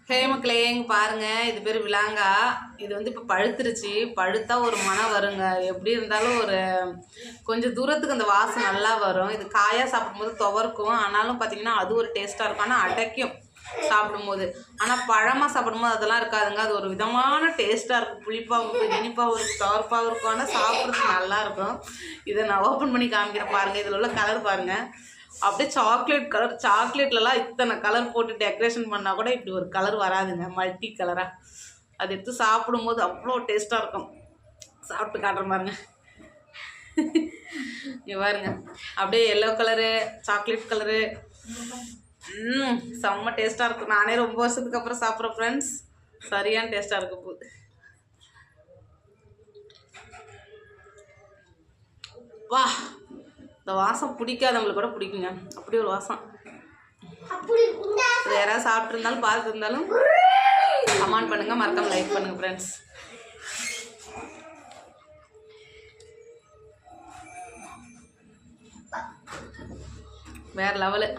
ஹே மக்களே, இங்கே பாருங்கள், இது பேர் விலாங்கா. இது வந்து இப்போ பழுத்துருச்சு. பழுத்தா ஒரு மனம் வருங்க. எப்படி இருந்தாலும் ஒரு கொஞ்சம் தூரத்துக்கு அந்த வாசம் நல்லா வரும். இது காயாக சாப்பிடும்போது துவர்க்கும். ஆனாலும் பார்த்தீங்கன்னா அது ஒரு டேஸ்ட்டாக இருக்கும். ஆனால் அடைக்கும் சாப்பிடும்போது. ஆனால் பழமாக சாப்பிடும்போது அதெல்லாம் இருக்காதுங்க. அது ஒரு விதமான டேஸ்ட்டாக இருக்கும். புளிப்பாகவும் இருக்கும், இனிப்பாகவும் இருக்கும், துவர்ப்பாகவும் இருக்கும். ஆனால் சாப்பிட்றதுக்கு நல்லாயிருக்கும். இதை நான் ஓப்பன் பண்ணி காமிக்கிறேன் பாருங்கள். இதில் உள்ள கலர் பாருங்கள். அப்படியே சாக்லேட் கலர். சாக்லேட்லலாம் இத்தனை கலர் போட்டு டெக்கரேஷன் பண்ணால் கூட இப்படி ஒரு கலர் வராதுங்க, மல்டி கலராக. அது எடுத்து சாப்பிடும்போது அவ்வளோ டேஸ்ட்டாக இருக்கும். சாப்பிட்டு காட்டுறேன் பாருங்க. இங்கே பாருங்க, அப்படியே எல்லோ கலரு, சாக்லேட் கலரு. செம்ம டேஸ்ட்டாக இருக்கும். நானே ரொம்ப வருஷத்துக்கு அப்புறம் சாப்பிட்றேன் ஃப்ரெண்ட்ஸ். சரியான டேஸ்ட்டாக இருக்க போகுது. வா, இந்த வாசம் பிடிக்காதவங்களுக்கு கூட பிடிக்குங்க. அப்படி ஒரு வாசம். யாராவது சாப்பிட்ருந்தாலும் பார்த்துட்டு இருந்தாலும் கமெண்ட் பண்ணுங்க, மறக்காம லைக் பண்ணுங்க ஃப்ரெண்ட்ஸ். வேற லெவலு.